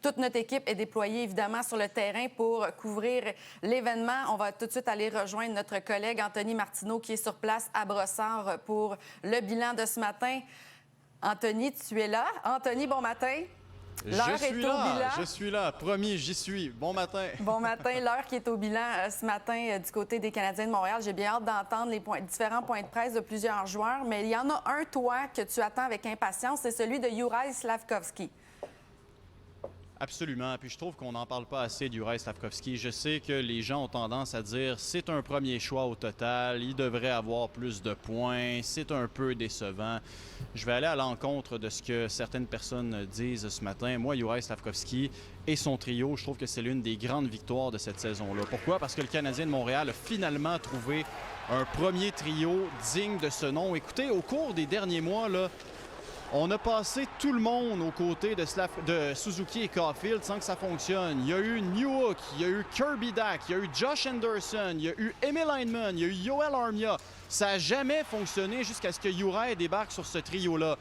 Toute notre équipe est déployée, évidemment, sur le terrain pour couvrir l'événement. On va tout de suite aller rejoindre notre collègue Anthony Martineau, qui est sur place à Brossard pour le bilan de ce matin. Anthony, tu es là. Anthony, bon matin. L'heure est au bilan. Je suis là, promis, j'y suis. Bon matin. Bon matin, l'heure qui est au bilan ce matin du côté des Canadiens de Montréal. J'ai bien hâte d'entendre les différents points de presse de plusieurs joueurs, mais il y en a un, toi, que tu attends avec impatience, c'est celui de Juraj Slafkovský. Absolument. Puis je trouve qu'on n'en parle pas assez d'Juraj Slafkovský. Je sais que les gens ont tendance à dire c'est un premier choix au total, il devrait avoir plus de points, c'est un peu décevant. Je vais aller à l'encontre de ce que certaines personnes disent ce matin. Moi, Juraj Slafkovský et son trio, je trouve que c'est l'une des grandes victoires de cette saison-là. Pourquoi? Parce que le Canadien de Montréal a finalement trouvé un premier trio digne de ce nom. Écoutez, au cours des derniers mois, là, on a passé tout le monde aux côtés de Suzuki et Caulfield sans que ça fonctionne. Il y a eu Newhook, il y a eu Kirby Dach, il y a eu Josh Anderson, il y a eu Emil Heinemann, il y a eu Yoel Armia. Ça n'a jamais fonctionné jusqu'à ce que Juraj débarque sur ce trio-là.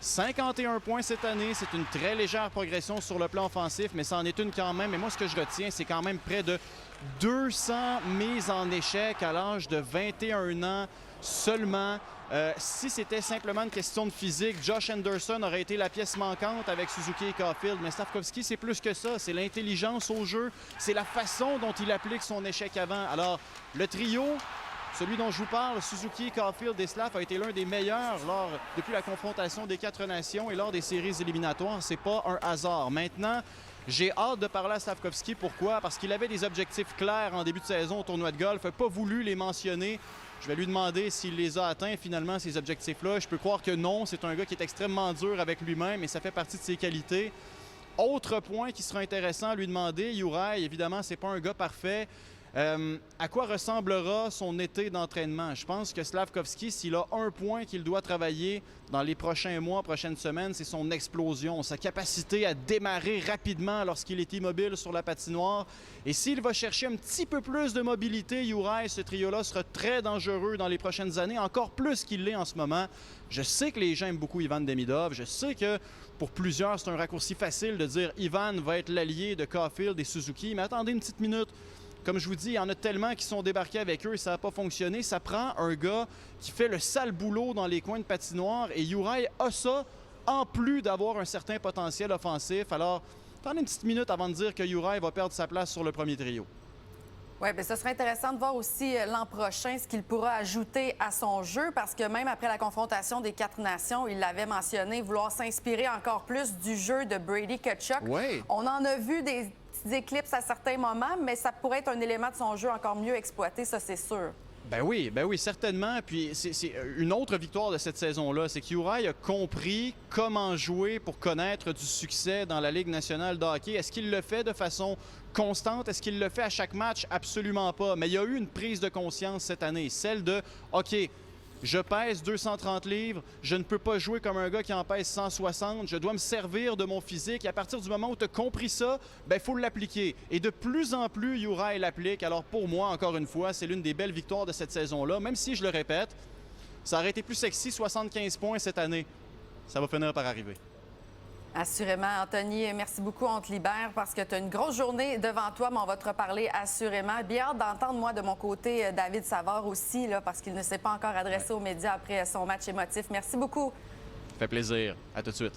51 points cette année, c'est une très légère progression sur le plan offensif, mais ça en est une quand même. Et moi, ce que je retiens, c'est quand même près de 200 mises en échec à l'âge de 21 ans seulement. Si c'était simplement une question de physique, Josh Anderson aurait été la pièce manquante avec Suzuki et Caulfield. Mais Slafkovský, c'est plus que ça. C'est l'intelligence au jeu. C'est la façon dont il applique son échec avant. Alors, le trio, celui dont je vous parle, Suzuki, Caulfield et Slaf, a été l'un des meilleurs depuis la confrontation des 4 nations et lors des séries éliminatoires. C'est pas un hasard. Maintenant, j'ai hâte de parler à Slafkovský. Pourquoi? Parce qu'il avait des objectifs clairs en début de saison au tournoi de golf. Il n'a pas voulu les mentionner. Je vais lui demander s'il les a atteints finalement, ces objectifs-là. Je peux croire que non. C'est un gars qui est extrêmement dur avec lui-même et ça fait partie de ses qualités. Autre point qui sera intéressant à lui demander, Juraj, évidemment, c'est pas un gars parfait. À quoi ressemblera son été d'entraînement? Je pense que Slafkovský, s'il a un point qu'il doit travailler dans les prochains mois, prochaines semaines, c'est son explosion, sa capacité à démarrer rapidement lorsqu'il est immobile sur la patinoire. Et s'il va chercher un petit peu plus de mobilité, Juraj, ce trio-là sera très dangereux dans les prochaines années, encore plus qu'il l'est en ce moment. Je sais que les gens aiment beaucoup Ivan Demidov. Je sais que pour plusieurs, c'est un raccourci facile de dire Ivan va être l'allié de Caulfield et Suzuki. Mais attendez une petite minute. Comme je vous dis, il y en a tellement qui sont débarqués avec eux et ça n'a pas fonctionné. Ça prend un gars qui fait le sale boulot dans les coins de patinoire et Juraj a ça en plus d'avoir un certain potentiel offensif. Alors, attendez une petite minute avant de dire que Juraj va perdre sa place sur le premier trio. Oui, bien, ce serait intéressant de voir aussi l'an prochain ce qu'il pourra ajouter à son jeu parce que même après la confrontation des 4 nations, il l'avait mentionné, vouloir s'inspirer encore plus du jeu de Brady Tkachuk. Oui. On en a vu des petites éclipses à certains moments, mais ça pourrait être un élément de son jeu encore mieux exploité, ça c'est sûr. Ben oui, certainement. Puis c'est une autre victoire de cette saison-là, c'est que Juraj a compris comment jouer pour connaître du succès dans la Ligue nationale de hockey. Est-ce qu'il le fait de façon constante? Est-ce qu'il le fait à chaque match? Absolument pas. Mais il y a eu une prise de conscience cette année, celle de « OK, je pèse 230 livres, je ne peux pas jouer comme un gars qui en pèse 160, je dois me servir de mon physique. » Et à partir du moment où tu as compris ça, il faut l'appliquer. Et de plus en plus, Juraj l'applique. Alors pour moi, encore une fois, c'est l'une des belles victoires de cette saison-là. Même si, je le répète, ça aurait été plus sexy, 75 points cette année. Ça va finir par arriver. Assurément. Anthony, merci beaucoup. On te libère parce que tu as une grosse journée devant toi, mais on va te reparler assurément. Bien hâte d'entendre, moi, de mon côté, David Savard aussi, là, parce qu'il ne s'est pas encore adressé aux médias après son match émotif. Merci beaucoup. Ça fait plaisir. À tout de suite.